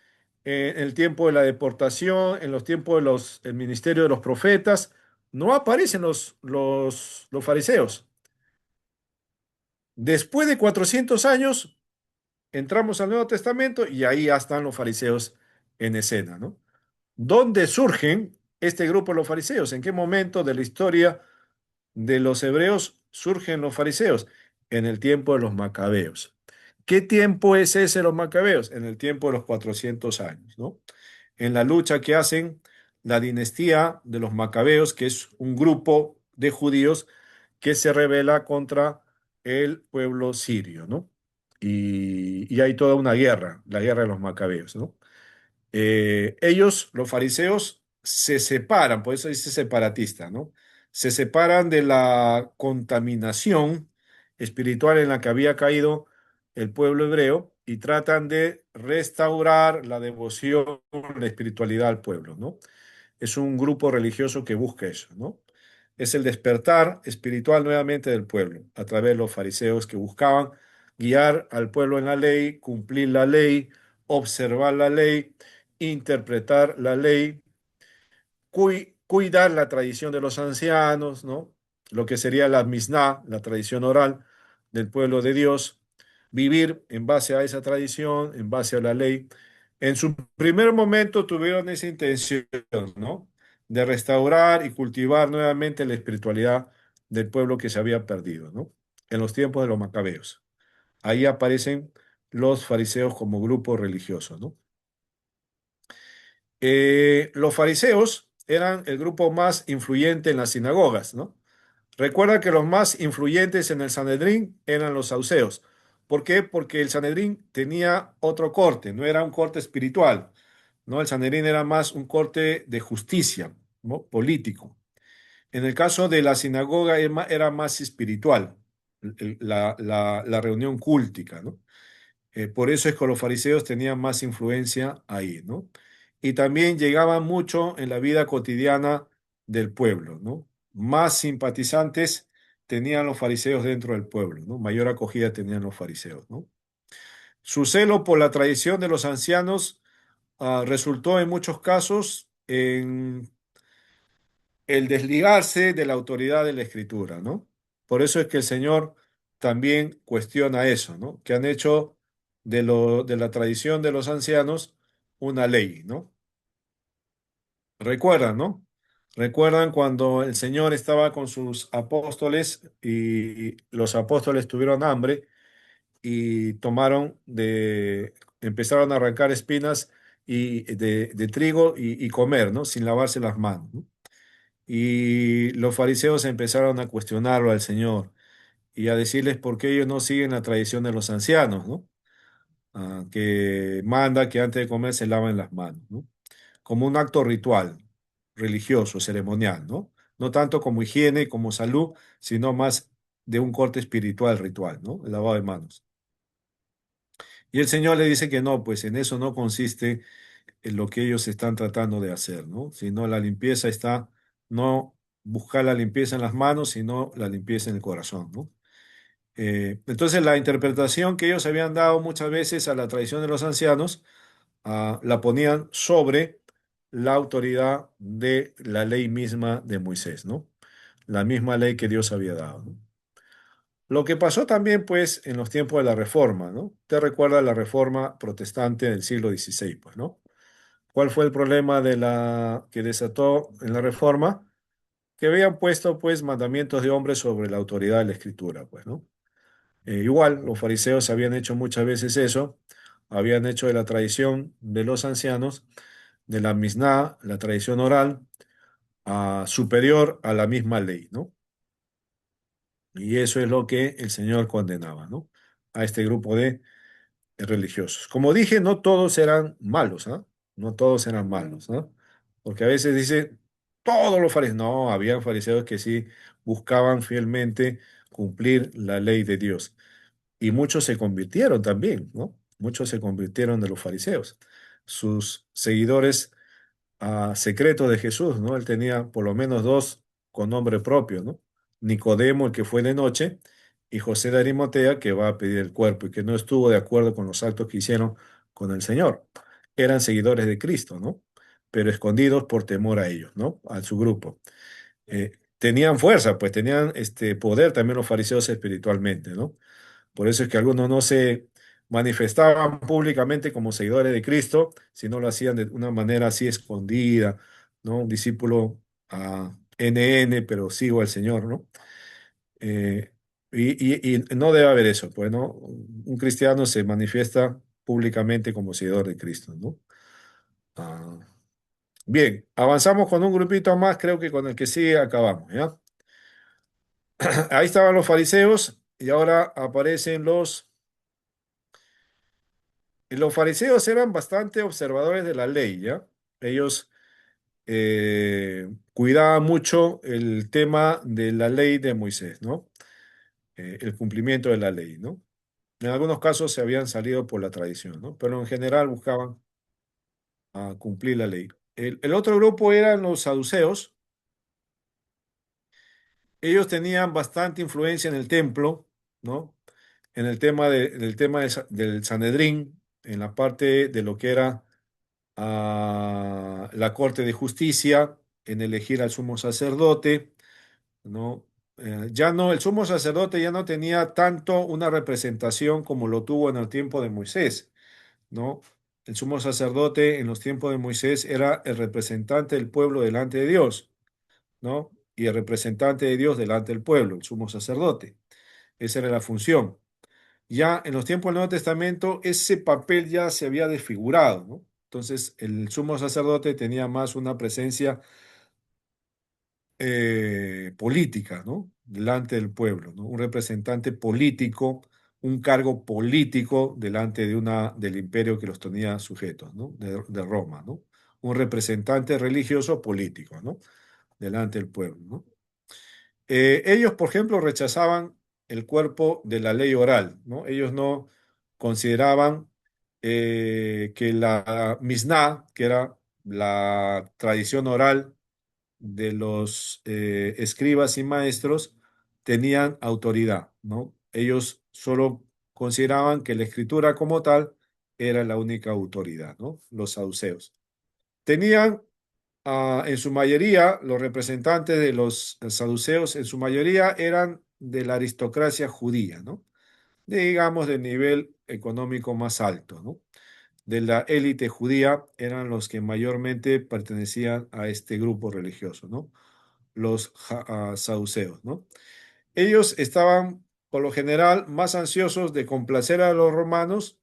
en el tiempo de la deportación, en los tiempos del ministerio de los profetas, no aparecen los fariseos. Después de 400 años, entramos al Nuevo Testamento y ahí ya están los fariseos en escena, ¿no? ¿Dónde surgen este grupo de los fariseos? ¿En qué momento de la historia de los hebreos surgen los fariseos? En el tiempo de los macabeos. ¿Qué tiempo es ese de los macabeos? En el tiempo de los 400 años, ¿no? En la lucha que hacen la dinastía de los macabeos, que es un grupo de judíos que se rebela contra el pueblo sirio, ¿no? Y hay toda una guerra, la guerra de los macabeos, ¿no? Ellos, los fariseos, se separan, por eso dice separatista, ¿no? Se separan de la contaminación espiritual en la que había caído el pueblo hebreo y tratan de restaurar la devoción, la espiritualidad al pueblo, ¿no? Es un grupo religioso que busca eso, ¿no? Es el despertar espiritual nuevamente del pueblo, a través de los fariseos que buscaban guiar al pueblo en la ley, cumplir la ley, observar la ley, interpretar la ley, cuidar la tradición de los ancianos, ¿no? Lo que sería la Misná, la tradición oral del pueblo de Dios, vivir en base a esa tradición, en base a la ley. En su primer momento tuvieron esa intención, ¿no? De restaurar y cultivar nuevamente la espiritualidad del pueblo que se había perdido, ¿no? En los tiempos de los macabeos. Ahí aparecen los fariseos como grupo religioso, ¿no? Los fariseos eran el grupo más influyente en las sinagogas, ¿no? Recuerda que los más influyentes en el Sanedrín eran los saduceos. ¿Por qué? Porque el Sanedrín tenía otro corte, no era un corte espiritual, ¿no? El Sanedrín era más un corte de justicia, ¿no? Político. En el caso de la sinagoga era más espiritual, la reunión cúltica, ¿no? Por eso es que los fariseos tenían más influencia ahí, ¿no? Y también llegaban mucho en la vida cotidiana del pueblo, ¿no? Más simpatizantes tenían los fariseos dentro del pueblo, ¿no? Mayor acogida tenían los fariseos, ¿no? Su celo por la tradición de los ancianos resultó en muchos casos en el desligarse de la autoridad de la escritura, ¿no? Por eso es que el Señor también cuestiona eso, ¿no? Que han hecho de la tradición de los ancianos una ley, ¿no? Recuerdan, ¿no? Recuerdan cuando el Señor estaba con sus apóstoles y los apóstoles tuvieron hambre y empezaron a arrancar espinas de trigo y comer, ¿no? Sin lavarse las manos, ¿no? Y los fariseos empezaron a cuestionarlo al Señor y a decirles por qué ellos no siguen la tradición de los ancianos, ¿no? Que manda que antes de comer se laven las manos, ¿no? Como un acto ritual, religioso, ceremonial, ¿no? No tanto como higiene, como salud, sino más de un corte espiritual ritual, ¿no? El lavado de manos. Y el Señor le dice que no, pues en eso no consiste en lo que ellos están tratando de hacer, ¿no? Sino la limpieza está, no buscar la limpieza en las manos, sino la limpieza en el corazón, ¿no? Entonces la interpretación que ellos habían dado muchas veces a la tradición de los ancianos, la ponían sobre la autoridad de la ley misma de Moisés, ¿no? La misma ley que Dios había dado, ¿no? Lo que pasó también, pues, en los tiempos de la Reforma, ¿no? Te recuerda la Reforma protestante del siglo XVI, pues, ¿no? ¿Cuál fue el problema que desató en la Reforma? Que habían puesto, pues, mandamientos de hombres sobre la autoridad de la Escritura, pues, ¿no? Igual, los fariseos habían hecho muchas veces eso, habían hecho de la tradición de los ancianos, de la Misná, la tradición oral, superior a la misma ley, ¿no? Y eso es lo que el Señor condenaba, ¿no? A este grupo de religiosos. Como dije, no todos eran malos, ¿ah? No todos eran malos, ¿no? Porque a veces dice, todos los fariseos, no, habían fariseos que sí buscaban fielmente cumplir la ley de Dios. Y muchos se convirtieron también, ¿no? Muchos se convirtieron de los fariseos. Sus seguidores secretos de Jesús, ¿no? Él tenía por lo menos dos con nombre propio, ¿no? Nicodemo, el que fue de noche, y José de Arimatea, que va a pedir el cuerpo y que no estuvo de acuerdo con los actos que hicieron con el Señor. Eran seguidores de Cristo, ¿no? Pero escondidos por temor a ellos, ¿no? A su grupo. Tenían fuerza, pues tenían este poder también los fariseos espiritualmente, ¿no? Por eso es que algunos no se manifestaban públicamente como seguidores de Cristo, sino lo hacían de una manera así escondida, ¿no? Un discípulo NN, pero sigo al Señor, ¿no? Eh, y no debe haber eso, pues, ¿no? Un cristiano se manifiesta públicamente como seguidor de Cristo, ¿no? Ah, bien, avanzamos con un grupito más, creo que con el que sigue acabamos, ¿ya? Ahí estaban los fariseos y ahora aparecen los fariseos eran bastante observadores de la ley, ¿ya? Ellos cuidaban mucho el tema de la ley de Moisés, ¿no? El cumplimiento de la ley, ¿no? En algunos casos se habían salido por la tradición, ¿no? Pero en general buscaban cumplir la ley. El otro grupo eran los saduceos. Ellos tenían bastante influencia en el templo, ¿no? En el tema del Sanedrín, en la parte de lo que era a la Corte de Justicia en elegir al sumo sacerdote, ¿no? Ya no, el sumo sacerdote ya no tenía tanto una representación como lo tuvo en el tiempo de Moisés, ¿no? El sumo sacerdote en los tiempos de Moisés era el representante del pueblo delante de Dios, ¿no? Y el representante de Dios delante del pueblo, el sumo sacerdote. Esa era la función. Ya en los tiempos del Nuevo Testamento ese papel ya se había desfigurado, ¿no? Entonces el sumo sacerdote tenía más una presencia política, ¿no? Delante del pueblo, ¿no? Un representante político, un cargo político delante del imperio que los tenía sujetos, ¿no? De Roma, ¿no? Un representante religioso político, ¿no? Delante del pueblo, ¿no? Ellos, por ejemplo, rechazaban el cuerpo de la ley oral, ¿no? Ellos no consideraban que la Misná, que era la tradición oral de los escribas y maestros, tenían autoridad, ¿no? Ellos solo consideraban que la escritura como tal era la única autoridad, ¿no? Los saduceos. Tenían en su mayoría, los representantes de los saduceos, en su mayoría eran de la aristocracia judía, ¿no? Digamos, de nivel económico más alto, ¿no? De la élite judía eran los que mayormente pertenecían a este grupo religioso, ¿no? Los saduceos, ¿no? Ellos estaban, por lo general, más ansiosos de complacer a los romanos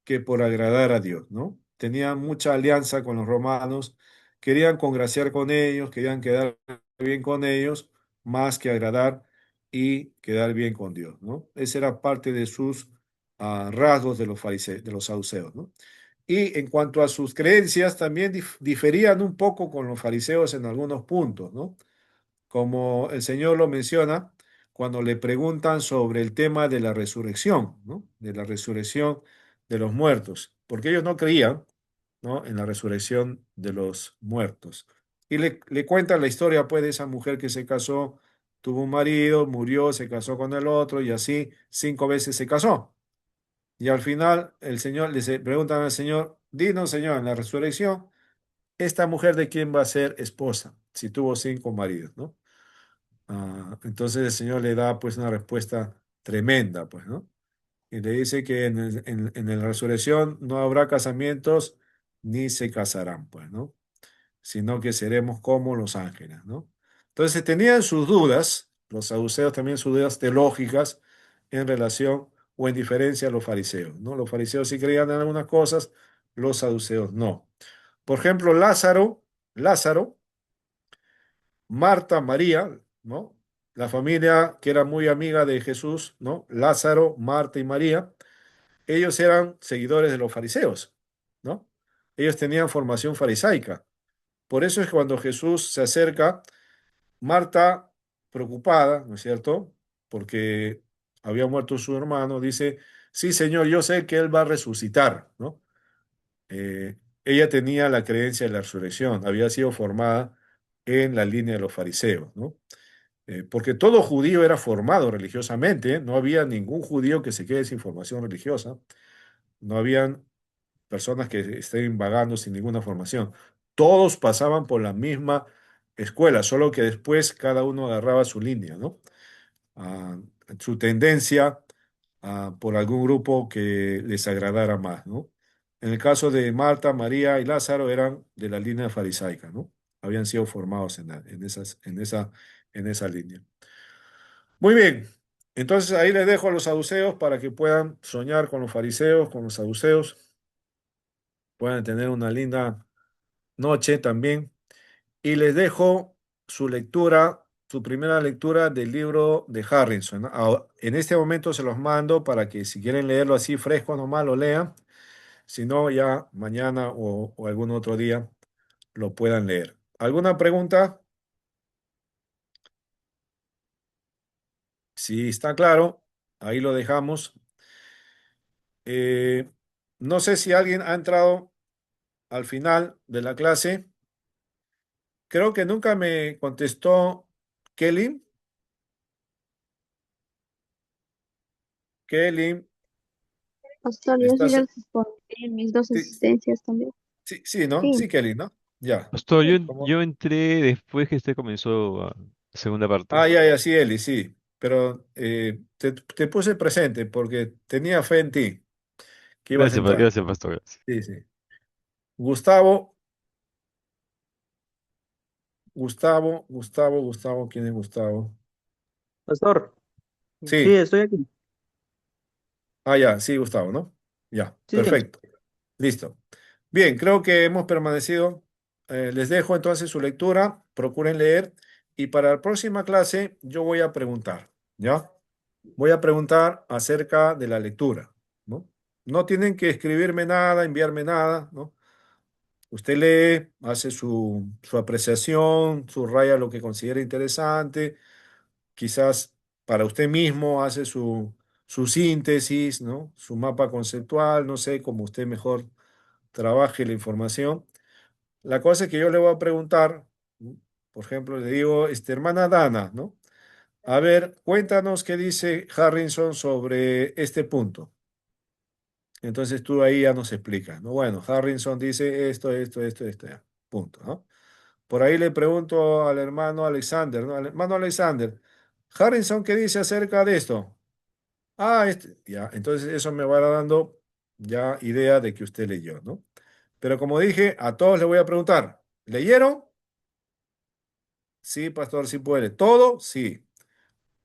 que por agradar a Dios, ¿no? Tenían mucha alianza con los romanos, querían congraciar con ellos, querían quedar bien con ellos, más que agradar y quedar bien con Dios, ¿no? Esa era parte de sus rasgos de los fariseos, de los saduceos, ¿no? Y en cuanto a sus creencias, también diferían un poco con los fariseos en algunos puntos, ¿no? Como el Señor lo menciona cuando le preguntan sobre el tema de la resurrección, ¿no? De la resurrección de los muertos, porque ellos no creían, ¿no? En la resurrección de los muertos. Y le cuentan la historia, pues, de esa mujer que se casó, tuvo un marido, murió, se casó con el otro y así 5 veces se casó. Y al final el Señor preguntan al Señor, dinos, Señor, en la resurrección, ¿esta mujer de quién va a ser esposa? Si tuvo 5 maridos, ¿no? Entonces el Señor le da pues una respuesta tremenda, pues, ¿no? Y le dice que en la resurrección no habrá casamientos ni se casarán, pues, ¿no? Sino que seremos como los ángeles, ¿no? Entonces tenían sus dudas, los saduceos también sus dudas teológicas en relación o en diferencia a los fariseos, ¿no? Los fariseos sí creían en algunas cosas, los saduceos no. Por ejemplo, Lázaro, Marta, María, ¿no? La familia que era muy amiga de Jesús, ¿no? Lázaro, Marta y María, ellos eran seguidores de los fariseos, ¿no? Ellos tenían formación farisaica. Por eso es que cuando Jesús se acerca, Marta, preocupada, ¿no es cierto? Porque había muerto su hermano, dice, sí, Señor, yo sé que él va a resucitar, ¿no? Ella tenía la creencia de la resurrección, había sido formada en la línea de los fariseos, ¿no? Porque todo judío era formado religiosamente, ¿eh? No había ningún judío que se quede sin formación religiosa, no habían personas que estén vagando sin ninguna formación. Todos pasaban por la misma escuela, solo que después cada uno agarraba su línea, ¿no? Ah, su tendencia por algún grupo que les agradara más, ¿no? En el caso de Marta, María y Lázaro eran de la línea farisaica, ¿no? Habían sido formados en esa línea. Muy bien, entonces ahí les dejo a los saduceos para que puedan soñar con los fariseos, con los saduceos, puedan tener una linda noche también. Y les dejo su lectura, su primera lectura del libro de Harrison, ¿no? En este momento se los mando para que si quieren leerlo así fresco nomás lo lean, si no ya mañana o algún otro día lo puedan leer. ¿Alguna pregunta? Si está claro, ahí lo dejamos. Eh, no sé si alguien ha entrado al final de la clase. Creo que nunca me contestó Kelly. Kelly, Pastor, yo sí ¿estás? les respondí en mis dos Sí, asistencias también. sí, sí, ¿no? Sí, Sí, Kelly, ¿no? Ya. Pastor, ¿Cómo? yo entré después que usted comenzó la segunda parte. Ya, ya, sí, Eli, sí. Pero te puse presente porque tenía fe en ti que ibas a Gracias, entrar. gracias, Pastor. Gracias. Sí, sí. Gustavo, Gustavo, ¿quién es Gustavo? Pastor, sí, Sí, estoy aquí. ya, sí, Gustavo, ¿no? Ya, Sí, sí. perfecto. Listo. Bien, creo que hemos permanecido. Les dejo entonces su lectura. Procuren leer y para la próxima clase yo voy a preguntar, ¿ya? Voy a preguntar acerca de la lectura, ¿no? No tienen que escribirme nada, enviarme nada, ¿no? Usted lee, hace su apreciación, subraya lo que considera interesante, quizás para usted mismo hace su síntesis, ¿no? Su mapa conceptual, no sé, cómo usted mejor trabaje la información. La cosa es que yo le voy a preguntar, ¿no? Por ejemplo, le digo, hermana Dana, ¿no? A ver, cuéntanos qué dice Harrison sobre este punto. Entonces tú ahí ya nos explicas, ¿no? Bueno, Harrison dice esto, ya, punto, ¿no? Por ahí le pregunto al hermano Alexander, ¿no? Al hermano Alexander, Harrison, ¿qué dice acerca de esto? Ah, ya, entonces eso me va dando ya idea de que usted leyó, ¿no? Pero como dije, a todos les voy a preguntar, ¿leyeron? Sí, pastor, sí puede. ¿Todo? Sí.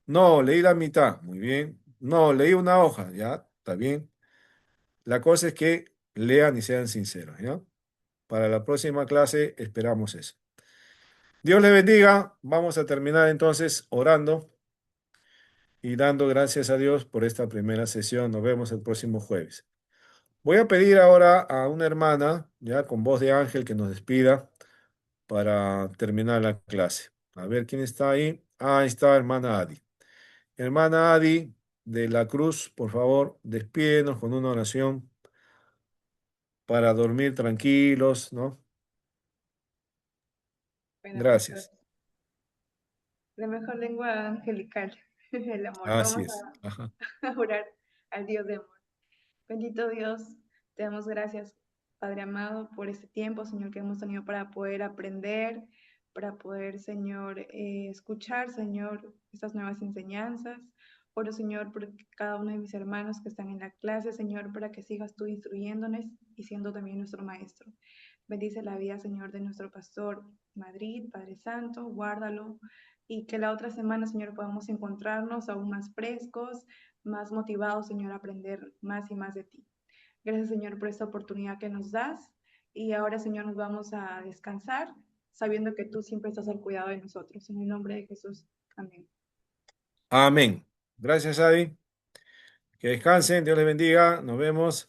No, leí la mitad. Muy bien. No, leí una hoja. Ya, está bien. La cosa es que lean y sean sinceros, ¿ya? Para la próxima clase esperamos eso. Dios les bendiga. Vamos a terminar entonces orando y dando gracias a Dios por esta primera sesión. Nos vemos el próximo jueves. Voy a pedir ahora a una hermana, ya con voz de ángel, que nos despida para terminar la clase. A ver quién está ahí. Ah, ahí está hermana Adi. Hermana Adi de la Cruz, por favor, despídenos con una oración para dormir tranquilos, ¿no? Bueno, pastor, Gracias. la mejor lengua angelical, el amor. Así Vamos es. Ajá. a orar al Dios de amor. Bendito Dios, te damos gracias, Padre amado, por este tiempo, Señor, que hemos tenido para poder aprender, para poder, Señor, escuchar, Señor, estas nuevas enseñanzas. Oro, Señor, por cada uno de mis hermanos que están en la clase, Señor, para que sigas tú instruyéndonos y siendo también nuestro Maestro. Bendice la vida, Señor, de nuestro pastor Madrid, Padre Santo, guárdalo y que la otra semana, Señor, podamos encontrarnos aún más frescos, más motivados, Señor, a aprender más y más de ti. Gracias, Señor, por esta oportunidad que nos das. Y ahora, Señor, nos vamos a descansar, sabiendo que tú siempre estás al cuidado de nosotros. En el nombre de Jesús. Amén. Amén. Gracias, Adi. Que descansen. Dios les bendiga. Nos vemos.